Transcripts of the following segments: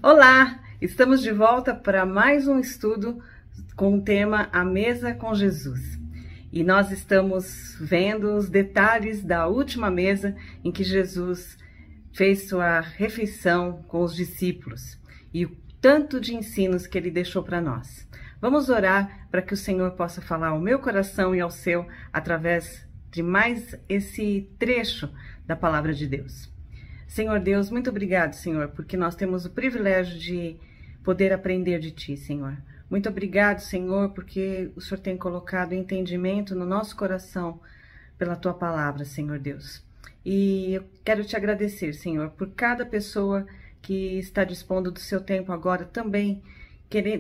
Olá, estamos de volta para mais um estudo com o tema A Mesa com Jesus. E nós estamos vendo os detalhes da última mesa em que Jesus fez sua refeição com os discípulos e o tanto de ensinos que ele deixou para nós. Vamos orar para que o Senhor possa falar ao meu coração e ao seu através de mais esse trecho da palavra de Deus. Senhor Deus, muito obrigado, Senhor, porque nós temos o privilégio de poder aprender de Ti, Senhor. Muito obrigado, Senhor, porque o Senhor tem colocado entendimento no nosso coração pela Tua palavra, Senhor Deus. E eu quero Te agradecer, Senhor, por cada pessoa que está dispondo do seu tempo agora também,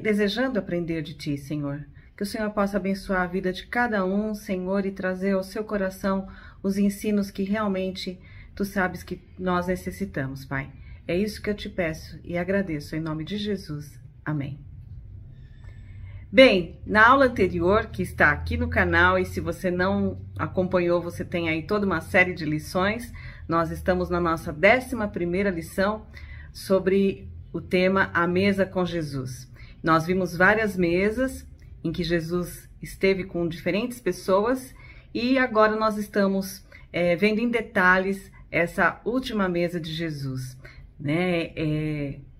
desejando aprender de Ti, Senhor. Que o Senhor possa abençoar a vida de cada um, Senhor, e trazer ao seu coração os ensinos que realmente Tu sabes que nós necessitamos, Pai. É isso que eu te peço e agradeço em nome de Jesus. Amém. Bem, na aula anterior, que está aqui no canal, e se você não acompanhou, você tem aí toda uma série de lições. Nós estamos na nossa 11ª lição sobre o tema A Mesa com Jesus. Nós vimos várias mesas em que Jesus esteve com diferentes pessoas e agora nós estamos vendo em detalhes essa última mesa de Jesus, né?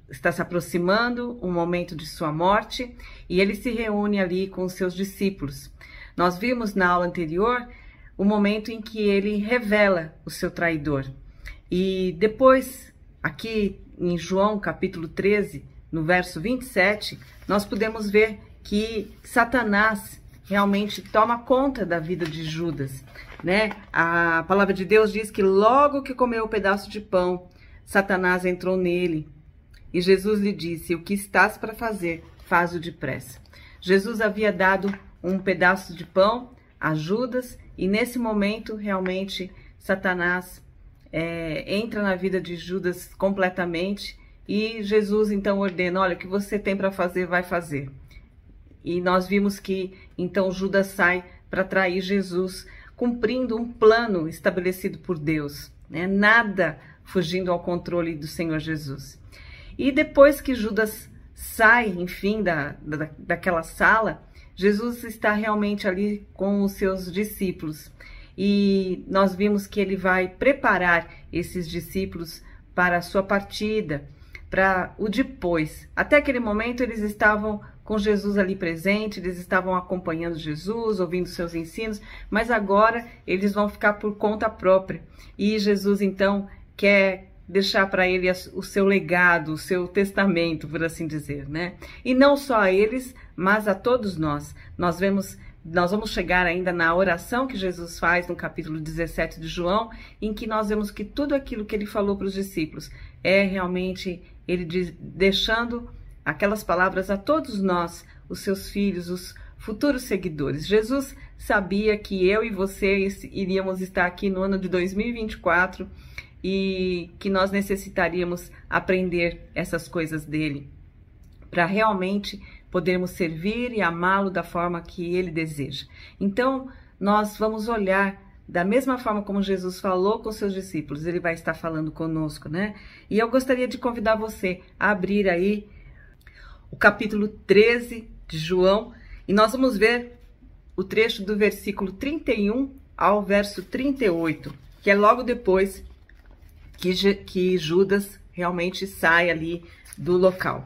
Está se aproximando o momento de sua morte e ele se reúne ali com os seus discípulos. Nós vimos na aula anterior o momento em que ele revela o seu traidor. E depois, aqui em João capítulo 13, no verso 27, nós podemos ver que Satanás realmente toma conta da vida de Judas, né? A palavra de Deus diz que logo que comeu o pedaço de pão, Satanás entrou nele. E Jesus lhe disse: o que estás para fazer, faz-o depressa. Jesus havia dado um pedaço de pão a Judas e nesse momento realmente Satanás entra na vida de Judas completamente e Jesus então ordena: olha, o que você tem para fazer, vai fazer. E nós vimos que então Judas sai para trair Jesus, cumprindo um plano estabelecido por Deus, né? Nada fugindo ao controle do Senhor Jesus. E depois que Judas sai, enfim, daquela sala, Jesus está realmente ali com os seus discípulos. E nós vimos que ele vai preparar esses discípulos para a sua partida, para o depois. Até aquele momento eles estavam com Jesus ali presente, eles estavam acompanhando Jesus, ouvindo seus ensinos, mas agora eles vão ficar por conta própria. E Jesus então quer deixar para ele o seu legado, o seu testamento, por assim dizer, né? E não só a eles, mas a todos nós. Nós vamos chegar ainda na oração que Jesus faz no capítulo 17 de João, em que nós vemos que tudo aquilo que ele falou para os discípulos é realmente ele deixando aquelas palavras a todos nós, os seus filhos, os futuros seguidores. Jesus sabia que eu e você iríamos estar aqui no ano de 2024 e que nós necessitaríamos aprender essas coisas dele para realmente podermos servir e amá-lo da forma que ele deseja. Então, nós vamos olhar da mesma forma como Jesus falou com seus discípulos, ele vai estar falando conosco, né? E eu gostaria de convidar você a abrir aí o capítulo 13 de João, e nós vamos ver o trecho do versículo 31 ao verso 38, que é logo depois que Judas realmente sai ali do local.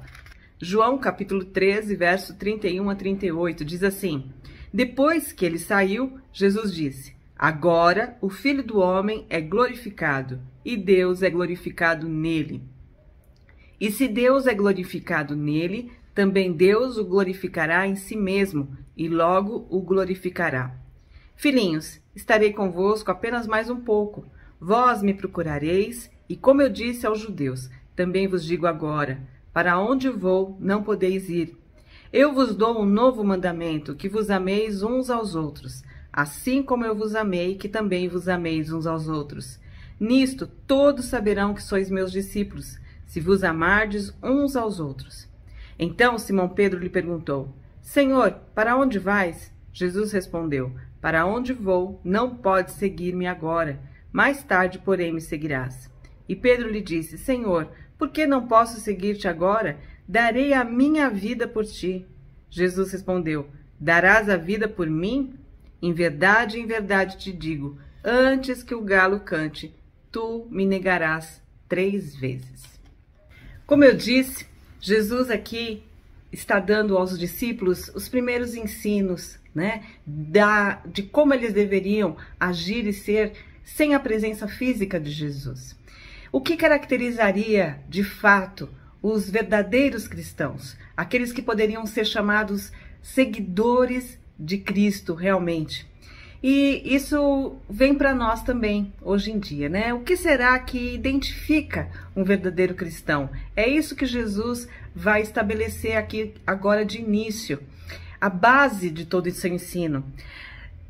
João capítulo 13, verso 31 a 38, diz assim: depois que ele saiu, Jesus disse: agora o Filho do Homem é glorificado, e Deus é glorificado nele. E se Deus é glorificado nele, também Deus o glorificará em si mesmo, e logo o glorificará. Filhinhos, estarei convosco apenas mais um pouco. Vós me procurareis, e como eu disse aos judeus, também vos digo agora: para onde vou, não podeis ir. Eu vos dou um novo mandamento, que vos ameis uns aos outros, assim como eu vos amei, que também vos ameis uns aos outros. Nisto todos saberão que sois meus discípulos, se vos amardes uns aos outros. Então Simão Pedro lhe perguntou: Senhor, para onde vais? Jesus respondeu: para onde vou, não podes seguir-me agora. Mais tarde, porém, me seguirás. E Pedro lhe disse: Senhor, Por que não posso seguir-te agora? Darei a minha vida por ti. Jesus respondeu: darás a vida por mim? Em verdade te digo, antes que o galo cante, tu me negarás 3 vezes. Como eu disse, Jesus aqui está dando aos discípulos os primeiros ensinos, né, de como eles deveriam agir e ser sem a presença física de Jesus. O que caracterizaria, de fato, os verdadeiros cristãos, aqueles que poderiam ser chamados seguidores de Cristo realmente? E isso vem para nós também hoje em dia, né? O que será que identifica um verdadeiro cristão? É isso que Jesus vai estabelecer aqui agora de início, a base de todo esse ensino.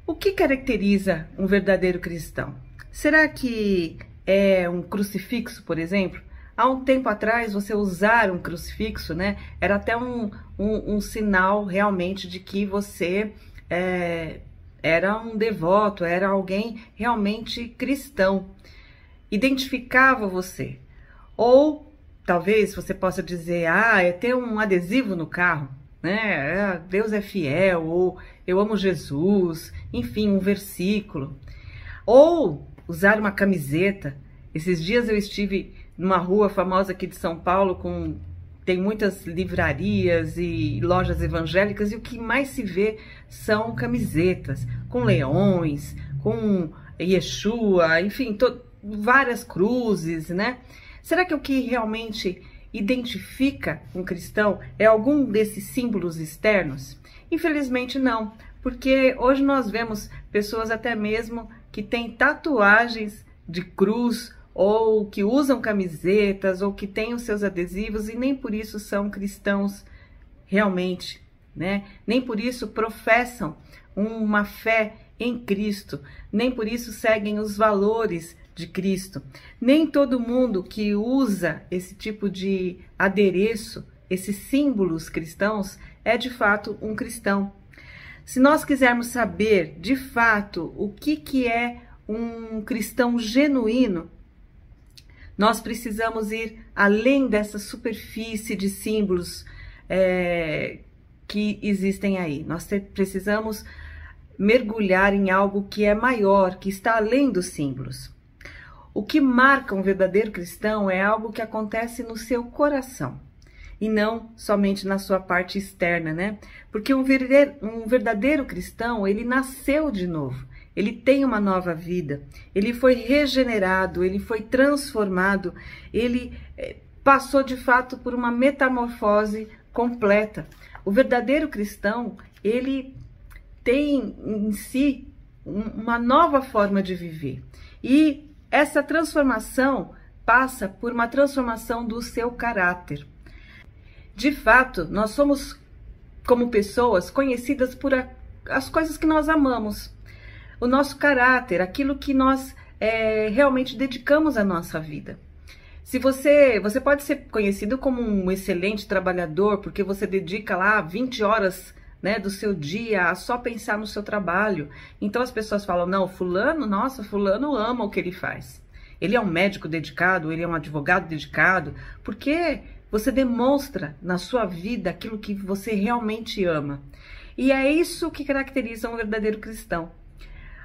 O que caracteriza um verdadeiro cristão? Será que é um crucifixo, por exemplo? Há um tempo atrás, você usar um crucifixo, né, era até um sinal realmente de que você era um devoto, era alguém realmente cristão. Identificava você. Ou talvez você possa dizer, é ter um adesivo no carro, né? Deus é fiel, ou eu amo Jesus, enfim, um versículo. Ou usar uma camiseta. Esses dias eu estive numa rua famosa aqui de São Paulo, tem muitas livrarias e lojas evangélicas, e o que mais se vê são camisetas com leões, com Yeshua, enfim, várias cruzes, né? Será que o que realmente identifica um cristão é algum desses símbolos externos? Infelizmente não, porque hoje nós vemos pessoas até mesmo que têm tatuagens de cruz, ou que usam camisetas, ou que têm os seus adesivos, e nem por isso são cristãos realmente, né? Nem por isso professam uma fé em Cristo, nem por isso seguem os valores de Cristo. Nem todo mundo que usa esse tipo de adereço, esses símbolos cristãos, é de fato um cristão. Se nós quisermos saber de fato o que é um cristão genuíno, nós precisamos ir além dessa superfície de símbolos que existem aí. Nós precisamos mergulhar em algo que é maior, que está além dos símbolos. O que marca um verdadeiro cristão é algo que acontece no seu coração e não somente na sua parte externa, né? Porque um verdadeiro cristão, ele nasceu de novo. Ele tem uma nova vida, ele foi regenerado, ele foi transformado, ele passou de fato por uma metamorfose completa. O verdadeiro cristão, ele tem em si uma nova forma de viver. E essa transformação passa por uma transformação do seu caráter. De fato, nós somos, como pessoas, conhecidas por as coisas que nós amamos. O nosso caráter, aquilo que nós realmente dedicamos à nossa vida. Se você pode ser conhecido como um excelente trabalhador, porque você dedica lá 20 horas, né, do seu dia a só pensar no seu trabalho. Então as pessoas falam, não, fulano ama o que ele faz. Ele é um médico dedicado, ele é um advogado dedicado, porque você demonstra na sua vida aquilo que você realmente ama. E é isso que caracteriza um verdadeiro cristão.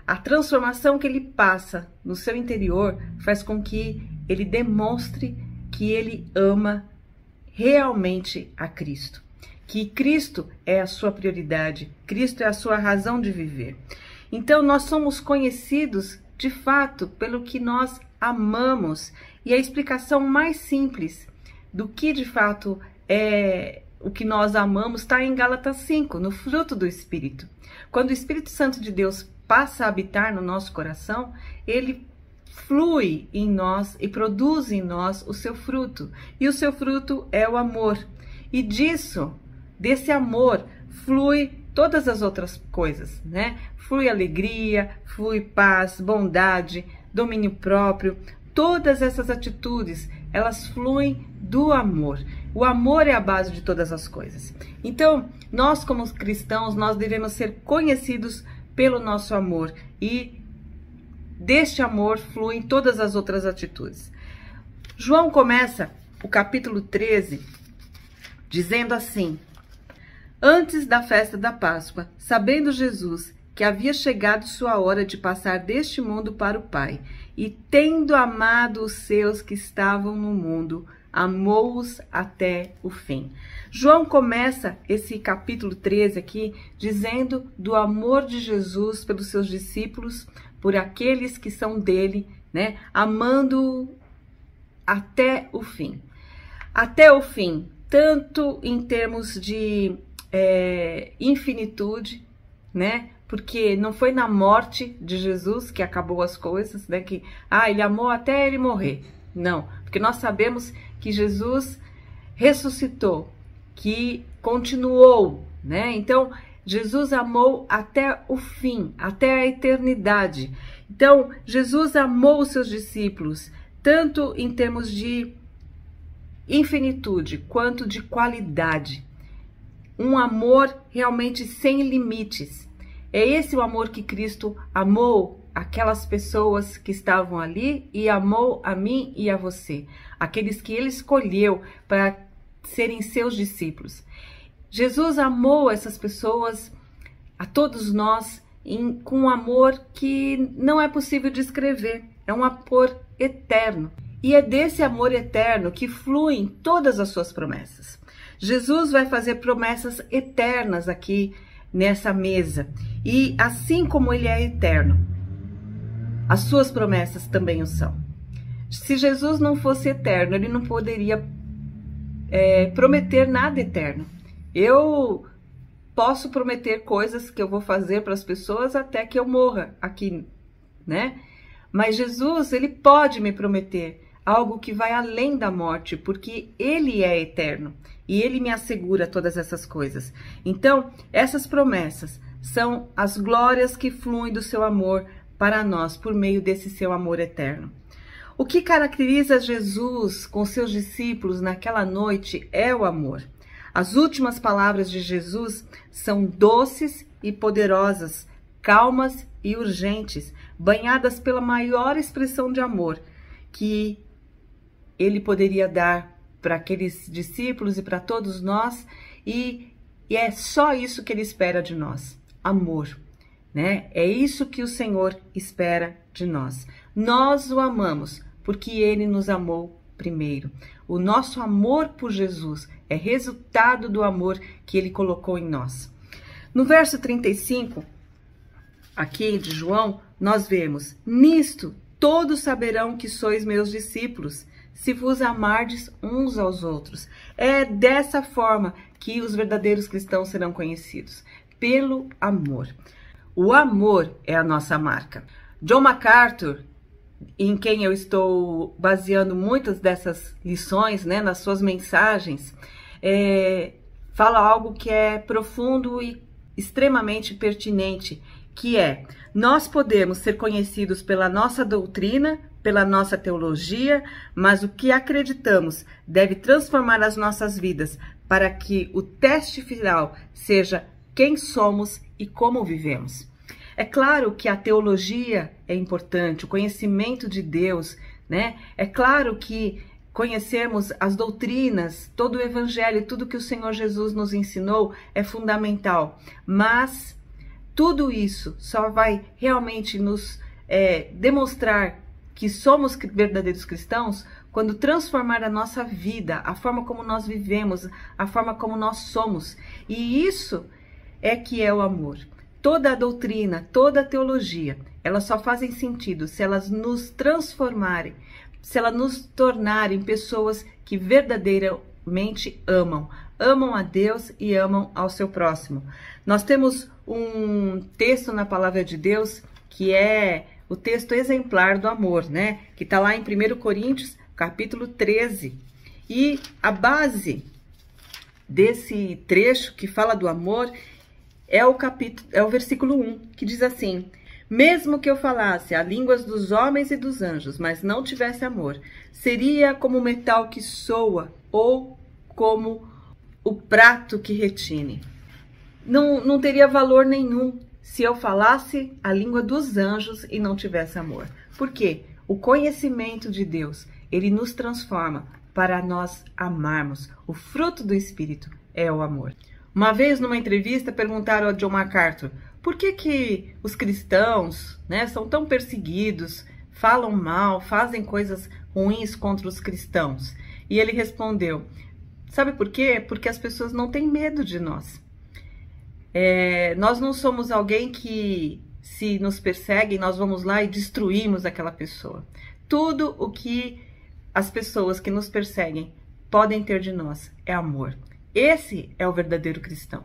A transformação que ele passa no seu interior faz com que ele demonstre que ele ama realmente a Cristo. Que Cristo é a sua prioridade, Cristo é a sua razão de viver. Então nós somos conhecidos de fato pelo que nós amamos. E a explicação mais simples do que de fato é o que nós amamos está em Gálatas 5, no fruto do Espírito. Quando o Espírito Santo de Deus passa a habitar no nosso coração, ele flui em nós e produz em nós o seu fruto. E o seu fruto é o amor. E desse amor, flui todas as outras coisas, né? Flui alegria, flui paz, bondade, domínio próprio. Todas essas atitudes, elas fluem do amor. O amor é a base de todas as coisas. Então, nós como cristãos, nós devemos ser conhecidos pelo nosso amor, e deste amor fluem todas as outras atitudes. João começa o capítulo 13, dizendo assim: Antes da festa da Páscoa, sabendo Jesus que havia chegado sua hora de passar deste mundo para o Pai, e tendo amado os seus que estavam no mundo, amou-os até o fim. João começa esse capítulo 13 aqui dizendo do amor de Jesus pelos seus discípulos, por aqueles que são dele, né? Amando até o fim. Até o fim, tanto em termos de infinitude, né? Porque não foi na morte de Jesus que acabou as coisas, né? Que ele amou até ele morrer. Não, porque nós sabemos que Jesus ressuscitou, que continuou, né? Então, Jesus amou até o fim, até a eternidade. Então, Jesus amou os seus discípulos, tanto em termos de infinitude quanto de qualidade. Um amor realmente sem limites. É esse o amor que Cristo amou aquelas pessoas que estavam ali e amou a mim e a você, aqueles que ele escolheu para serem seus discípulos. Jesus amou essas pessoas, a todos nós, com um amor que não é possível descrever. É um amor eterno. E é desse amor eterno que fluem todas as suas promessas. Jesus vai fazer promessas eternas aqui nessa mesa. E assim como ele é eterno, as suas promessas também o são. Se Jesus não fosse eterno, ele não poderia prometer nada eterno. Eu posso prometer coisas que eu vou fazer para as pessoas até que eu morra aqui, né? Mas Jesus, ele pode me prometer algo que vai além da morte, porque ele é eterno e ele me assegura todas essas coisas. Então, essas promessas são as glórias que fluem do seu amor para nós por meio desse seu amor eterno. O que caracteriza Jesus com seus discípulos naquela noite é o amor. As últimas palavras de Jesus são doces e poderosas, calmas e urgentes, banhadas pela maior expressão de amor que ele poderia dar para aqueles discípulos e para todos nós, e é só isso que ele espera de nós, amor, né? É isso que o Senhor espera de nós. Nós o amamos porque ele nos amou primeiro. O nosso amor por Jesus é resultado do amor que ele colocou em nós. No verso 35, aqui de João, nós vemos: Nisto todos saberão que sois meus discípulos, se vos amardes uns aos outros. É dessa forma que os verdadeiros cristãos serão conhecidos, pelo amor. O amor é a nossa marca. John MacArthur, em quem eu estou baseando muitas dessas lições, né, nas suas mensagens, fala algo que é profundo e extremamente pertinente, que é: nós podemos ser conhecidos pela nossa doutrina, pela nossa teologia, mas o que acreditamos deve transformar as nossas vidas para que o teste final seja quem somos e como vivemos. É claro que a teologia é importante, o conhecimento de Deus, né? É claro que conhecermos as doutrinas, todo o evangelho, tudo que o Senhor Jesus nos ensinou é fundamental, mas tudo isso só vai realmente nos demonstrar que somos verdadeiros cristãos quando transformar a nossa vida, a forma como nós vivemos, a forma como nós somos. E isso é que é o amor. Toda a doutrina, toda a teologia, elas só fazem sentido se elas nos transformarem, se elas nos tornarem pessoas que verdadeiramente amam a Deus e amam ao seu próximo. Nós temos um texto na palavra de Deus que é o texto exemplar do amor, né? Que está lá em 1 Coríntios, capítulo 13. E a base desse trecho que fala do amor é o versículo 1, que diz assim: Mesmo que eu falasse a línguas dos homens e dos anjos, mas não tivesse amor, seria como metal que soa ou como o prato que retine. Não teria valor nenhum se eu falasse a língua dos anjos e não tivesse amor. Por quê? O conhecimento de Deus, ele nos transforma para nós amarmos. O fruto do Espírito é o amor. Uma vez, numa entrevista, perguntaram a John MacArthur por que os cristãos, né, são tão perseguidos, falam mal, fazem coisas ruins contra os cristãos. E ele respondeu, sabe por quê? Porque as pessoas não têm medo de nós. Nós não somos alguém que, se nos perseguem, nós vamos lá e destruímos aquela pessoa. Tudo o que as pessoas que nos perseguem podem ter de nós é amor. Esse é o verdadeiro cristão,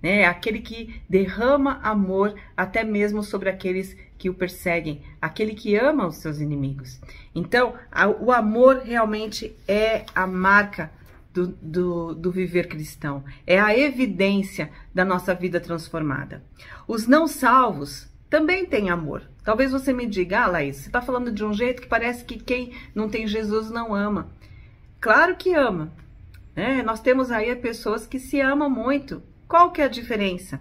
né? É aquele que derrama amor até mesmo sobre aqueles que o perseguem, aquele que ama os seus inimigos. Então, o amor realmente é a marca do viver cristão, é a evidência da nossa vida transformada. Os não salvos também têm amor. Talvez você me diga, Laís, você está falando de um jeito que parece que quem não tem Jesus não ama. Claro que ama, né? Nós temos aí pessoas que se amam muito. Qual que é a diferença?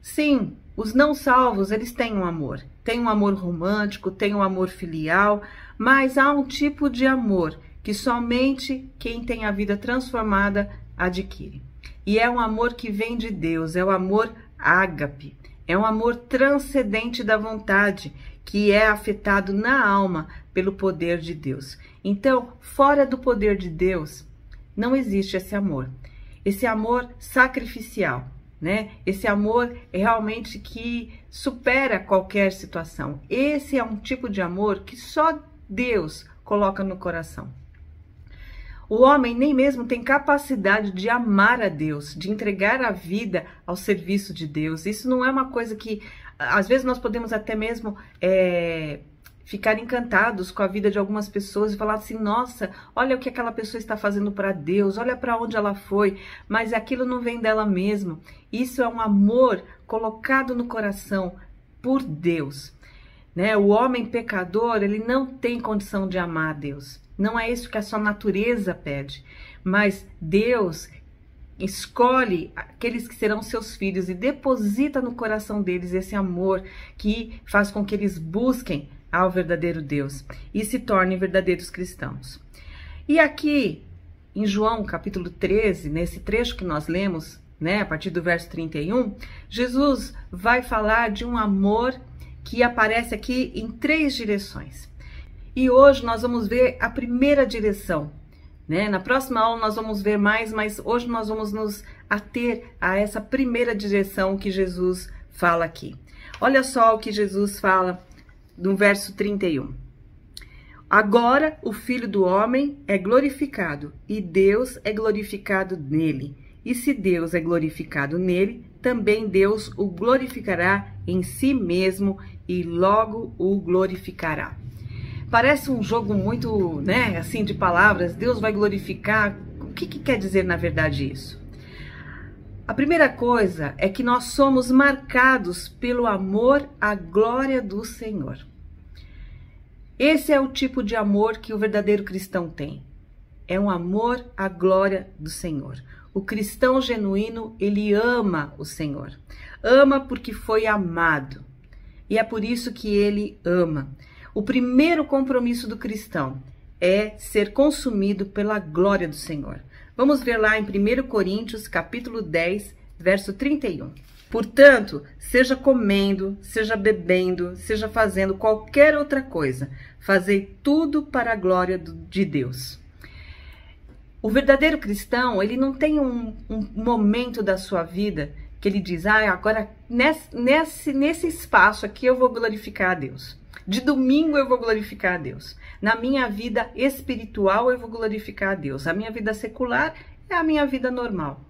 Sim, os não salvos, eles têm um amor. Tem um amor romântico, tem um amor filial, mas há um tipo de amor que somente quem tem a vida transformada adquire. E é um amor que vem de Deus, é o amor ágape. É um amor transcendente da vontade, que é afetado na alma pelo poder de Deus. Então, fora do poder de Deus, não existe esse amor sacrificial, né? Esse amor realmente que supera qualquer situação. Esse é um tipo de amor que só Deus coloca no coração. O homem nem mesmo tem capacidade de amar a Deus, de entregar a vida ao serviço de Deus. Isso não é uma coisa que, às vezes, nós podemos até mesmo ficar encantados com a vida de algumas pessoas e falar assim, nossa, olha o que aquela pessoa está fazendo para Deus, olha para onde ela foi, mas aquilo não vem dela mesma. Isso é um amor colocado no coração por Deus, né? O homem pecador, ele não tem condição de amar a Deus. Não é isso que a sua natureza pede, mas Deus escolhe aqueles que serão seus filhos e deposita no coração deles esse amor que faz com que eles busquem ao verdadeiro Deus e se tornem verdadeiros cristãos. E aqui, em João capítulo 13, nesse trecho que nós lemos, né, a partir do verso 31, Jesus vai falar de um amor que aparece aqui em 3 direções. E hoje nós vamos ver a primeira direção, né? Na próxima aula nós vamos ver mais, mas hoje nós vamos nos ater a essa primeira direção que Jesus fala aqui. Olha só o que Jesus fala no verso 31. Agora o Filho do Homem é glorificado e Deus é glorificado nele. E se Deus é glorificado nele, também Deus o glorificará em si mesmo e logo o glorificará. Parece um jogo muito, né, assim, de palavras. Deus vai glorificar. O que quer dizer, na verdade, isso? A primeira coisa é que nós somos marcados pelo amor à glória do Senhor. Esse é o tipo de amor que o verdadeiro cristão tem. É um amor à glória do Senhor. O cristão genuíno, ele ama o Senhor. Ama porque foi amado. E é por isso que ele ama. O primeiro compromisso do cristão é ser consumido pela glória do Senhor. Vamos ver lá em 1 Coríntios, capítulo 10, verso 31. Portanto, seja comendo, seja bebendo, seja fazendo qualquer outra coisa, fazei tudo para a glória de Deus. O verdadeiro cristão, ele não tem um momento da sua vida que ele diz, agora nesse espaço aqui eu vou glorificar a Deus. De domingo eu vou glorificar a Deus. Na minha vida espiritual eu vou glorificar a Deus. A minha vida secular é a minha vida normal.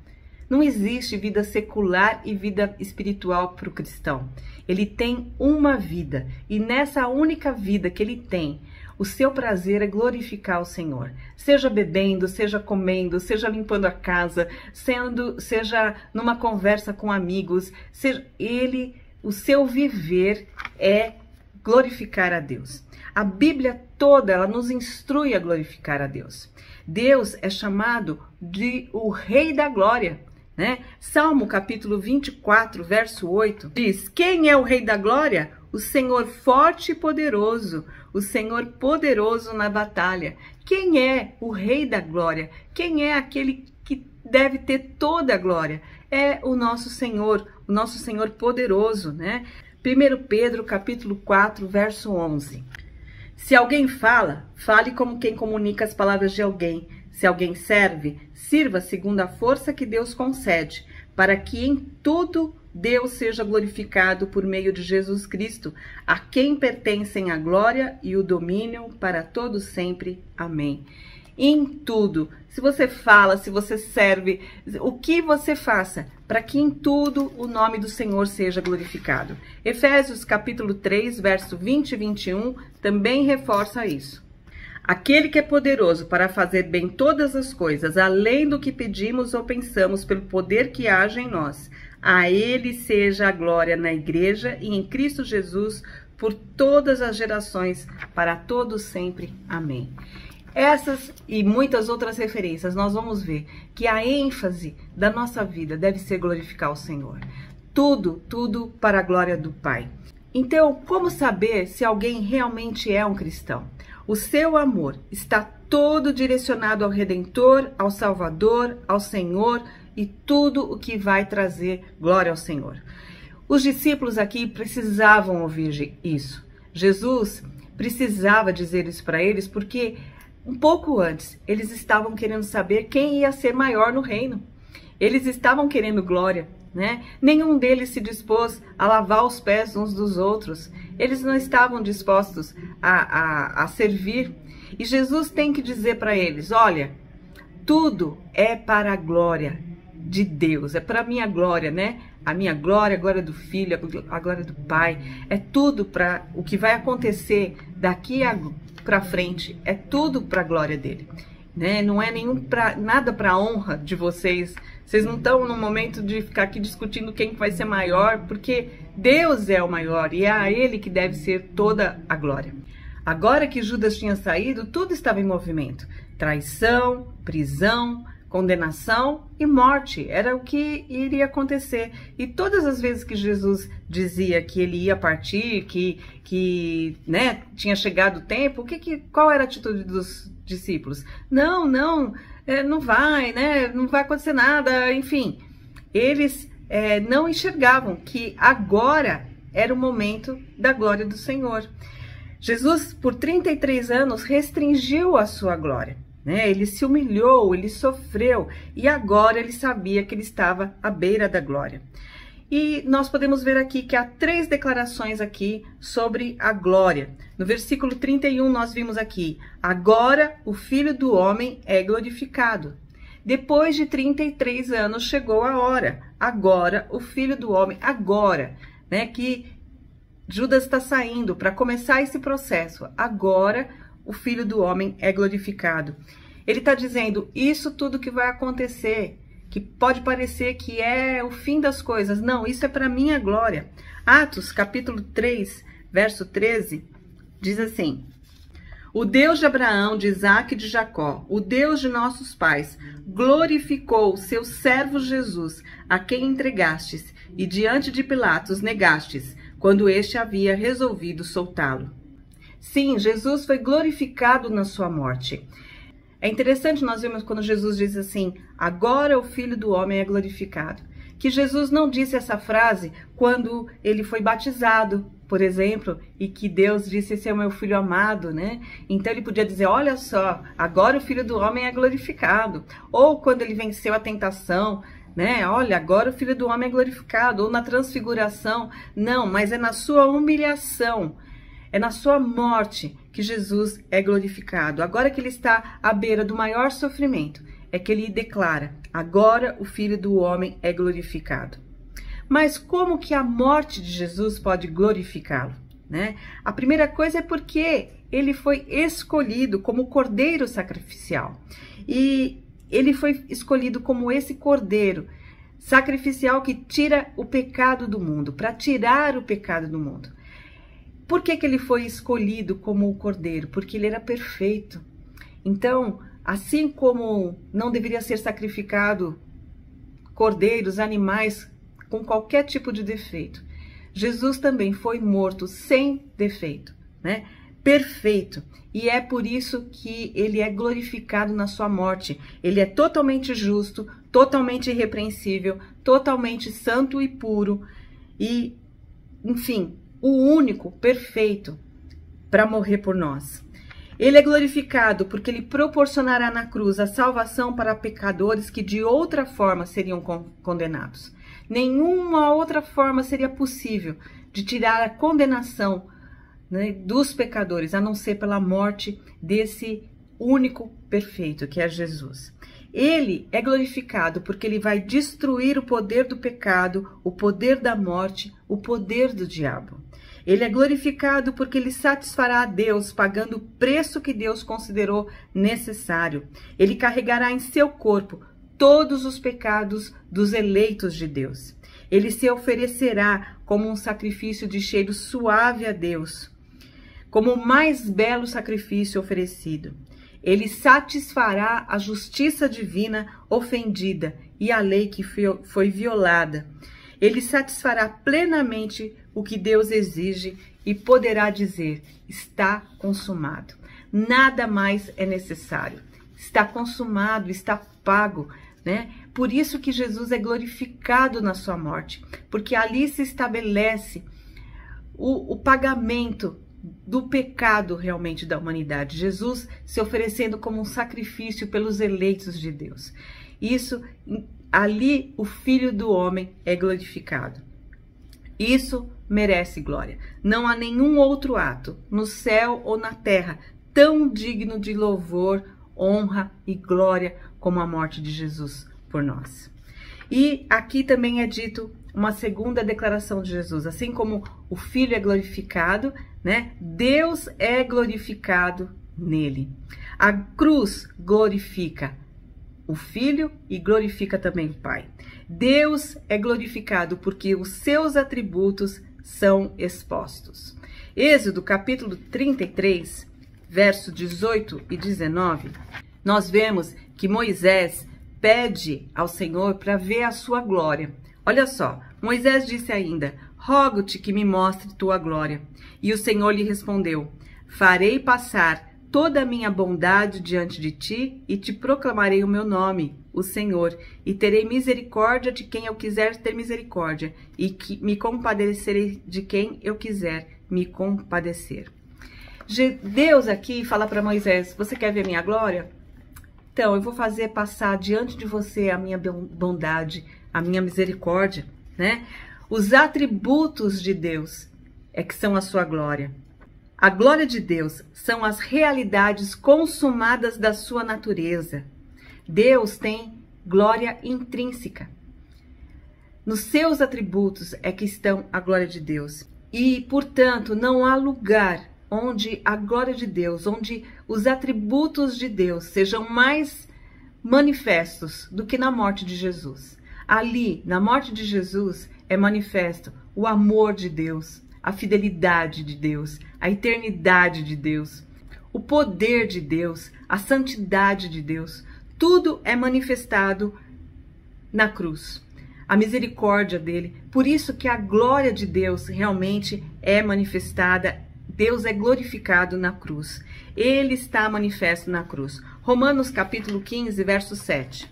Não existe vida secular e vida espiritual para o cristão. Ele tem uma vida e nessa única vida que ele tem, o seu prazer é glorificar o Senhor. Seja bebendo, seja comendo, seja limpando a casa, seja numa conversa com amigos, o seu viver é glorificar a Deus. A Bíblia toda, ela nos instrui a glorificar a Deus. Deus é chamado de o Rei da Glória, né? Salmo capítulo 24, verso 8, diz, quem é o Rei da Glória? O Senhor forte e poderoso, o Senhor poderoso na batalha. Quem é o Rei da Glória? Quem é aquele que deve ter toda a glória? É o nosso Senhor poderoso, né? 1 Pedro, capítulo 4, verso 11. Se alguém fala, fale como quem comunica as palavras de alguém. Se alguém serve, sirva segundo a força que Deus concede, para que em tudo Deus seja glorificado por meio de Jesus Cristo, a quem pertencem a glória e o domínio para todos sempre. Amém. Em tudo, se você fala, se você serve, o que você faça, para que em tudo o nome do Senhor seja glorificado. Efésios capítulo 3, verso 20 e 21, também reforça isso. Aquele que é poderoso para fazer bem todas as coisas, além do que pedimos ou pensamos, pelo poder que age em nós. A ele seja a glória na igreja e em Cristo Jesus, por todas as gerações, para todos sempre. Amém. Essas e muitas outras referências, nós vamos ver que a ênfase da nossa vida deve ser glorificar o Senhor. Tudo para a glória do Pai. Então, como saber se alguém realmente é um cristão? O seu amor está todo direcionado ao Redentor, ao Salvador, ao Senhor e tudo o que vai trazer glória ao Senhor. Os discípulos aqui precisavam ouvir isso. Jesus precisava dizer isso para eles porque um pouco antes eles estavam querendo saber quem ia ser maior no reino. Eles estavam querendo glória, né? Nenhum deles se dispôs a lavar os pés uns dos outros. Eles não estavam dispostos a servir. E Jesus tem que dizer para eles, olha, tudo é para a glória de Deus, é para a minha glória, né? A minha glória, a glória do Filho, a glória do Pai. É tudo para o que vai acontecer daqui para frente, é tudo para a glória dele. Né? Não é nada para a honra de vocês. Vocês não estão no momento de ficar aqui discutindo quem vai ser maior, porque Deus é o maior e é a ele que deve ser toda a glória. Agora que Judas tinha saído, tudo estava em movimento. Traição, prisão, condenação e morte. Era o que iria acontecer. E todas as vezes que Jesus dizia que ele ia partir, que né, tinha chegado o tempo, qual era a atitude dos discípulos? Não vai, né? Não vai acontecer nada, enfim. Eles não enxergavam que agora era o momento da glória do Senhor. Jesus, por 33 anos, restringiu a sua glória. Né? Ele se humilhou, ele sofreu e agora ele sabia que ele estava à beira da glória. E nós podemos ver aqui que há 3 declarações aqui sobre a glória. No versículo 31 nós vimos aqui, agora o Filho do Homem é glorificado. Depois de 33 anos chegou a hora, agora o Filho do Homem, agora, né, que Judas está saindo para começar esse processo, agora o Filho do Homem é glorificado. Ele está dizendo, isso tudo que vai acontecer, que pode parecer que é o fim das coisas. Não, isso é para minha glória. Atos, capítulo 3, verso 13, diz assim, o Deus de Abraão, de Isaque e de Jacó, o Deus de nossos pais, glorificou o seu servo Jesus, a quem entregastes, e diante de Pilatos negastes, quando este havia resolvido soltá-lo. Sim, Jesus foi glorificado na sua morte. É interessante nós vemos quando Jesus diz assim, agora o Filho do Homem é glorificado. Que Jesus não disse essa frase quando ele foi batizado, por exemplo, e que Deus disse, esse é o meu Filho amado, né? Então ele podia dizer, olha só, agora o Filho do Homem é glorificado. Ou quando ele venceu a tentação, né? Olha, agora o Filho do Homem é glorificado. Ou na transfiguração. Não, mas é na sua humilhação. É na sua morte que Jesus é glorificado. Agora que ele está à beira do maior sofrimento, é que ele declara, agora o Filho do Homem é glorificado. Mas como que a morte de Jesus pode glorificá-lo? Né? A primeira coisa é porque ele foi escolhido como cordeiro sacrificial. E ele foi escolhido como esse cordeiro sacrificial que tira o pecado do mundo, para tirar o pecado do mundo. Por que ele foi escolhido como o cordeiro? Porque ele era perfeito. Então, assim como não deveria ser sacrificado cordeiros, animais com qualquer tipo de defeito, Jesus também foi morto sem defeito, né? perfeito. E é por isso que ele é glorificado na sua morte. Ele é totalmente justo, totalmente irrepreensível, totalmente santo e puro. E, enfim, o único perfeito para morrer por nós. Ele é glorificado porque ele proporcionará na cruz a salvação para pecadores que de outra forma seriam condenados. Nenhuma outra forma seria possível de tirar a condenação, né, dos pecadores, a não ser pela morte desse único perfeito, que é Jesus. Ele é glorificado porque ele vai destruir o poder do pecado, o poder da morte, o poder do diabo. Ele é glorificado porque ele satisfará a Deus, pagando o preço que Deus considerou necessário. Ele carregará em seu corpo todos os pecados dos eleitos de Deus. Ele se oferecerá como um sacrifício de cheiro suave a Deus, como o mais belo sacrifício oferecido. Ele satisfará a justiça divina ofendida e a lei que foi violada. Ele satisfará plenamente o que Deus exige e poderá dizer: está consumado. Nada mais é necessário. Está consumado, está pago, né? Por isso que Jesus é glorificado na sua morte, porque ali se estabelece o pagamento do pecado realmente da humanidade. Jesus se oferecendo como um sacrifício pelos eleitos de Deus. Isso, ali o Filho do Homem é glorificado. Isso merece glória. Não há nenhum outro ato, no céu ou na terra, tão digno de louvor, honra e glória como a morte de Jesus por nós. E aqui também é dito uma segunda declaração de Jesus. Assim como o Filho é glorificado, né? Deus é glorificado nele. A cruz glorifica o Filho e glorifica também o Pai. Deus é glorificado porque os seus atributos são expostos. Êxodo capítulo 33, verso 18 e 19, nós vemos que Moisés pede ao Senhor para ver a sua glória. Olha só, Moisés disse ainda: rogo-te que me mostre tua glória. E o Senhor lhe respondeu: farei passar toda a minha bondade diante de ti e te proclamarei o meu nome, o Senhor, e terei misericórdia de quem eu quiser ter misericórdia, e que me compadecerei de quem eu quiser me compadecer. Deus aqui fala para Moisés: você quer ver minha glória? Então eu vou fazer passar diante de você a minha bondade, a minha misericórdia, né? Os atributos de Deus é que são a sua glória. A glória de Deus são as realidades consumadas da sua natureza. Deus tem glória intrínseca. Nos seus atributos é que estão a glória de Deus. E, portanto, não há lugar onde a glória de Deus, onde os atributos de Deus sejam mais manifestos do que na morte de Jesus. Ali, na morte de Jesus, é manifesto o amor de Deus, a fidelidade de Deus, a eternidade de Deus, o poder de Deus, a santidade de Deus. Tudo é manifestado na cruz. A misericórdia dele. Por isso que a glória de Deus realmente é manifestada. Deus é glorificado na cruz. Ele está manifesto na cruz. Romanos capítulo 15, verso 7.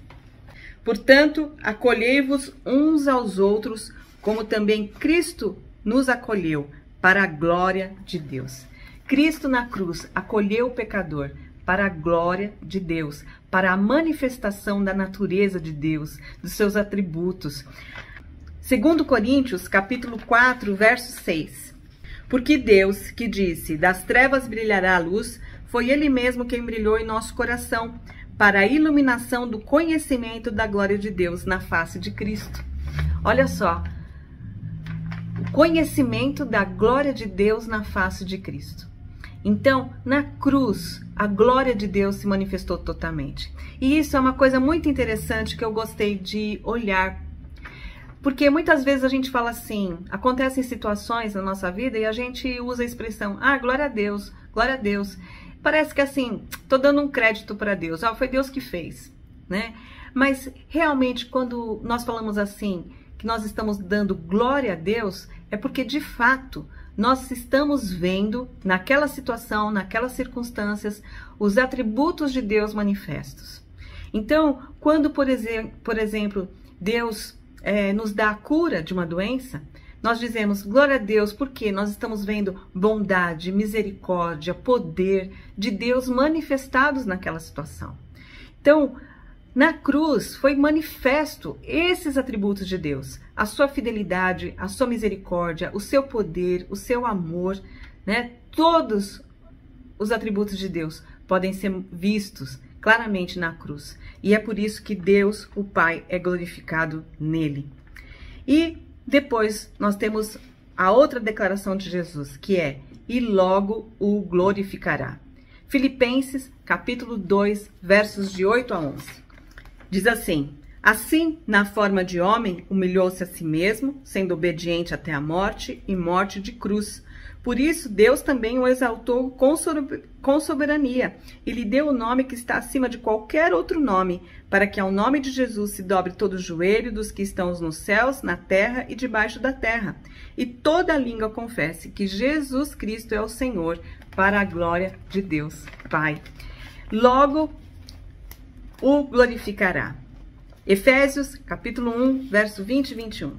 Portanto, acolhei-vos uns aos outros, como também Cristo nos acolheu, para a glória de Deus. Cristo na cruz acolheu o pecador para a glória de Deus, para a manifestação da natureza de Deus, dos seus atributos. 2 Coríntios, capítulo 4, verso 6. Porque Deus, que disse: das trevas brilhará a luz, foi Ele mesmo quem brilhou em nosso coração, para a iluminação do conhecimento da glória de Deus na face de Cristo. Olha só, o conhecimento da glória de Deus na face de Cristo. Então, na cruz, a glória de Deus se manifestou totalmente. E isso é uma coisa muito interessante que eu gostei de olhar. Porque muitas vezes a gente fala assim, acontecem situações na nossa vida e a gente usa a expressão: ah, glória a Deus, glória a Deus. Parece que assim, tô dando um crédito para Deus, foi Deus que fez, né? Mas realmente quando nós falamos assim, que nós estamos dando glória a Deus, é porque de fato nós estamos vendo naquela situação, naquelas circunstâncias, os atributos de Deus manifestos. Então, quando, por exemplo, Deus nos dá a cura de uma doença, nós dizemos glória a Deus, porque nós estamos vendo bondade, misericórdia, poder de Deus manifestados naquela situação. Então, na cruz foi manifesto esses atributos de Deus, a sua fidelidade, a sua misericórdia, o seu poder, o seu amor, né? Todos os atributos de Deus podem ser vistos claramente na cruz. E é por isso que Deus, o Pai, é glorificado nele. E depois nós temos a outra declaração de Jesus, que é: e logo o glorificará. Filipenses, capítulo 2, versos de 8 a 11. Diz assim: assim, na forma de homem, humilhou-se a si mesmo, sendo obediente até a morte e morte de cruz. Por isso, Deus também o exaltou com soberania e lhe deu o nome que está acima de qualquer outro nome, para que ao nome de Jesus se dobre todo o joelho dos que estão nos céus, na terra e debaixo da terra, e toda língua confesse que Jesus Cristo é o Senhor, para a glória de Deus Pai. Logo o glorificará. Efésios, capítulo 1, verso 20 e 21.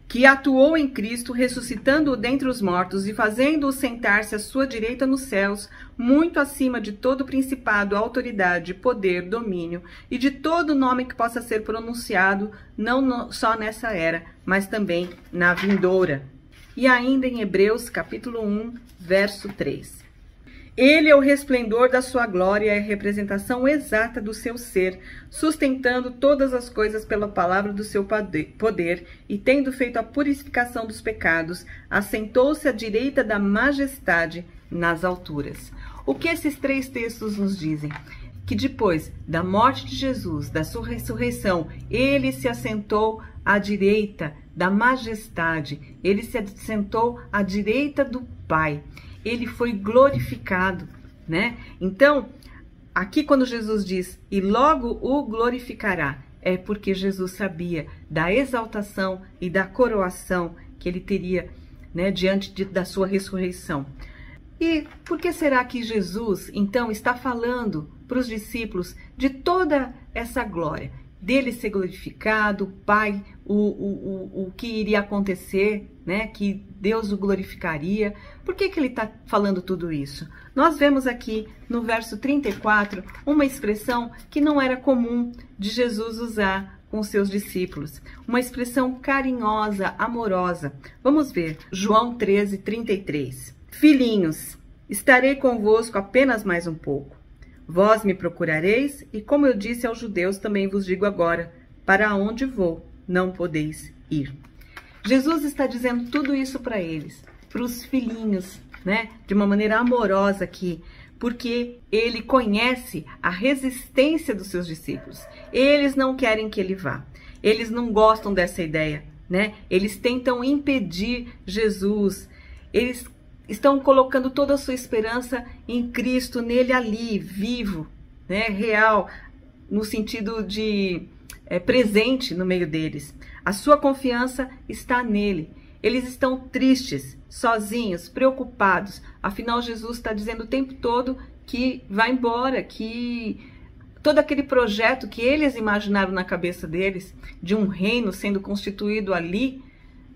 Que atuou em Cristo, ressuscitando-o dentre os mortos e fazendo-o sentar-se à sua direita nos céus, muito acima de todo principado, autoridade, poder, domínio e de todo nome que possa ser pronunciado, não só nessa era, mas também na vindoura. E ainda em Hebreus, capítulo 1, verso 3. Ele é o resplendor da sua glória e a representação exata do seu ser, sustentando todas as coisas pela palavra do seu poder, e tendo feito a purificação dos pecados, assentou-se à direita da majestade nas alturas. O que esses três textos nos dizem? Que depois da morte de Jesus, da sua ressurreição, ele se assentou à direita da majestade, ele se assentou à direita do Pai. Ele foi glorificado, né? Então, aqui quando Jesus diz, e logo o glorificará, é porque Jesus sabia da exaltação e da coroação que ele teria, né, diante da sua ressurreição. E por que será que Jesus, então, está falando para os discípulos de toda essa glória? Dele ser glorificado, o Pai, o que iria acontecer, né? Que Deus o glorificaria. Por que ele está falando tudo isso? Nós vemos aqui no verso 34 uma expressão que não era comum de Jesus usar com seus discípulos. Uma expressão carinhosa, amorosa. Vamos ver, João 13, 33. Filhinhos, estarei convosco apenas mais um pouco. Vós me procurareis, e como eu disse aos judeus, também vos digo agora, para onde vou, não podeis ir. Jesus está dizendo tudo isso para eles, para os filhinhos, né? De uma maneira amorosa aqui, porque ele conhece a resistência dos seus discípulos. Eles não querem que ele vá, eles não gostam dessa ideia, né? Eles tentam impedir Jesus, eles estão colocando toda a sua esperança em Cristo, nele ali, vivo, né, real, no sentido de presente no meio deles. A sua confiança está nele. Eles estão tristes, sozinhos, preocupados. Afinal, Jesus está dizendo o tempo todo que vai embora, que todo aquele projeto que eles imaginaram na cabeça deles, de um reino sendo constituído ali,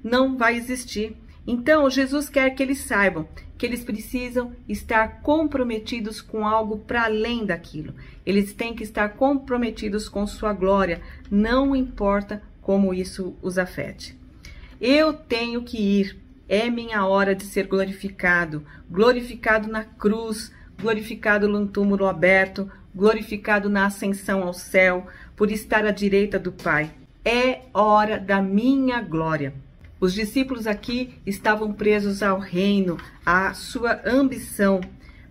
não vai existir. Então, Jesus quer que eles saibam que eles precisam estar comprometidos com algo para além daquilo. Eles têm que estar comprometidos com sua glória, não importa como isso os afete. Eu tenho que ir, é minha hora de ser glorificado, glorificado na cruz, glorificado no túmulo aberto, glorificado na ascensão ao céu, por estar à direita do Pai. É hora da minha glória. Os discípulos aqui estavam presos ao reino, à sua ambição,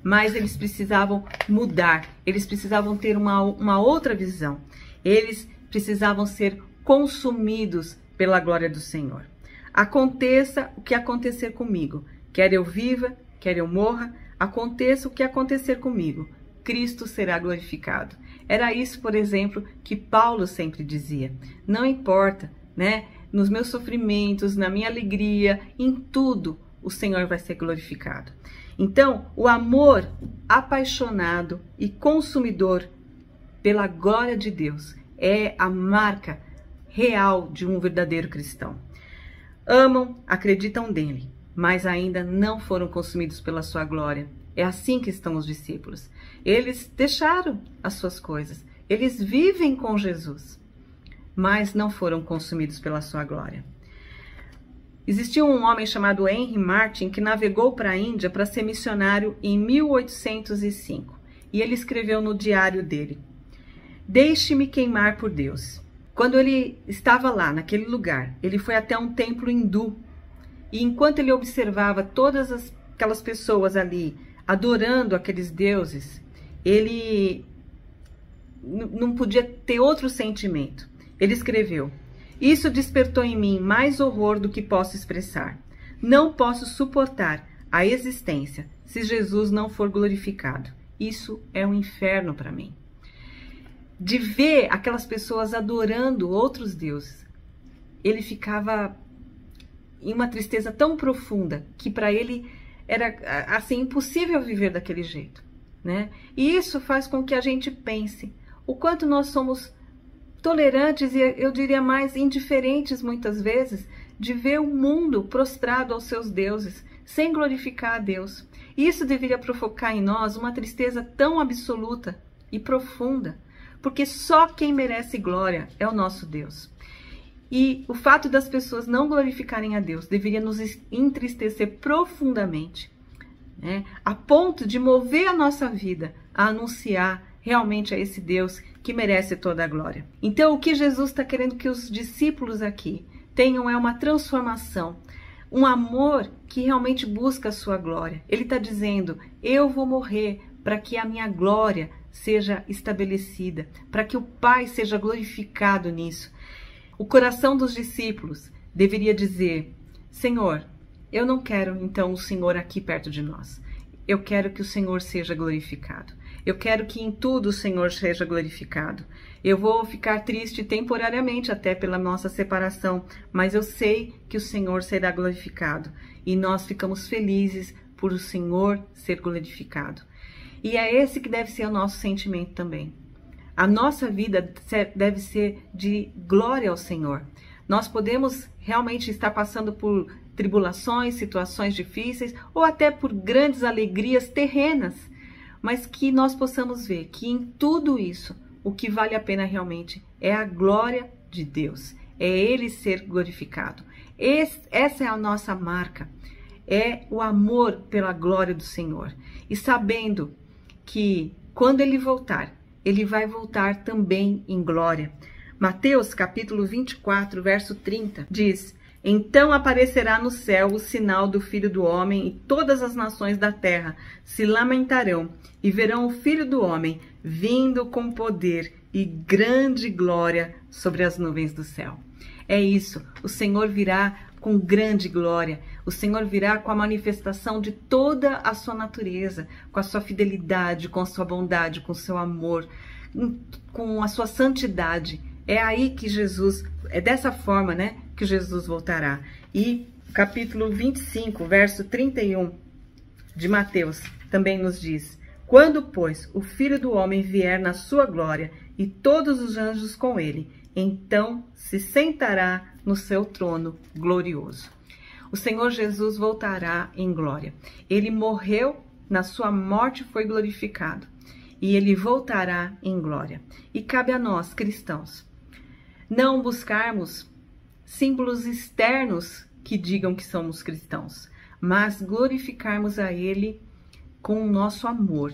mas eles precisavam mudar, eles precisavam ter uma outra visão. Eles precisavam ser consumidos pela glória do Senhor. Aconteça o que acontecer comigo, quer eu viva, quer eu morra, aconteça o que acontecer comigo, Cristo será glorificado. Era isso, por exemplo, que Paulo sempre dizia. Não importa, né? Nos meus sofrimentos, na minha alegria, em tudo, o Senhor vai ser glorificado. Então, o amor apaixonado e consumidor pela glória de Deus é a marca real de um verdadeiro cristão. Amam, acreditam nele, mas ainda não foram consumidos pela sua glória. É assim que estão os discípulos. Eles deixaram as suas coisas, eles vivem com Jesus, mas não foram consumidos pela sua glória. Existia um homem chamado Henry Martyn que navegou para a Índia para ser missionário em 1805. E ele escreveu no diário dele: "Deixe-me queimar por Deus." Quando ele estava lá, naquele lugar, ele foi até um templo hindu. E enquanto ele observava todas aquelas pessoas ali adorando aqueles deuses, ele não podia ter outro sentimento. Ele escreveu: "Isso despertou em mim mais horror do que posso expressar. Não posso suportar a existência se Jesus não for glorificado. Isso é um inferno para mim." De ver aquelas pessoas adorando outros deuses, ele ficava em uma tristeza tão profunda que para ele era assim impossível viver daquele jeito, né? E isso faz com que a gente pense o quanto nós somos tolerantes e eu diria mais indiferentes muitas vezes de ver o mundo prostrado aos seus deuses, sem glorificar a Deus. E isso deveria provocar em nós uma tristeza tão absoluta e profunda, porque só quem merece glória é o nosso Deus. E o fato das pessoas não glorificarem a Deus deveria nos entristecer profundamente, né? A ponto de mover a nossa vida a anunciar realmente a esse Deus que merece toda a glória. Então, o que Jesus está querendo que os discípulos aqui tenham é uma transformação, um amor que realmente busca a sua glória. Ele está dizendo: eu vou morrer para que a minha glória seja estabelecida, para que o Pai seja glorificado nisso. O coração dos discípulos deveria dizer: Senhor, eu não quero então o Senhor aqui perto de nós. Eu quero que o Senhor seja glorificado. Eu quero que em tudo o Senhor seja glorificado. Eu vou ficar triste temporariamente até pela nossa separação, mas eu sei que o Senhor será glorificado. E nós ficamos felizes por o Senhor ser glorificado. E é esse que deve ser o nosso sentimento também. A nossa vida deve ser de glória ao Senhor. Nós podemos realmente estar passando por tribulações, situações difíceis ou até por grandes alegrias terrenas, mas que nós possamos ver que em tudo isso o que vale a pena realmente é a glória de Deus, é Ele ser glorificado. Essa é a nossa marca, é o amor pela glória do Senhor. E sabendo que quando Ele voltar, Ele vai voltar também em glória. Mateus capítulo 24, verso 30 diz: então aparecerá no céu o sinal do Filho do Homem, e todas as nações da terra se lamentarão e verão o Filho do Homem vindo com poder e grande glória sobre as nuvens do céu. É isso, o Senhor virá com grande glória, o Senhor virá com a manifestação de toda a sua natureza, com a sua fidelidade, com a sua bondade, com o seu amor, com a sua santidade. É aí que Jesus, é dessa forma, né, que Jesus voltará. E capítulo 25, verso 31 de Mateus também nos diz: quando, pois, o Filho do Homem vier na sua glória e todos os anjos com ele, então se sentará no seu trono glorioso. O Senhor Jesus voltará em glória. Ele morreu, na sua morte foi glorificado, e ele voltará em glória. E cabe a nós, cristãos, não buscarmos símbolos externos que digam que somos cristãos, mas glorificarmos a Ele com o nosso amor.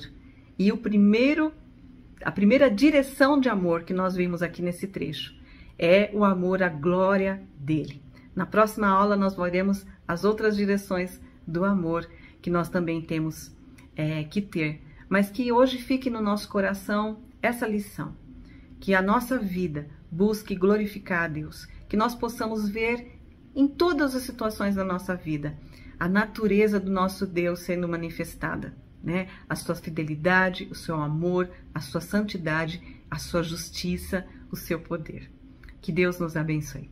E a primeira direção de amor que nós vimos aqui nesse trecho é o amor à glória dele. Na próxima aula nós veremos as outras direções do amor que nós também temos que ter, mas que hoje fique no nosso coração essa lição, que a nossa vida busque glorificar a Deus, que nós possamos ver em todas as situações da nossa vida a natureza do nosso Deus sendo manifestada, né? A sua fidelidade, o seu amor, a sua santidade, a sua justiça, o seu poder. Que Deus nos abençoe.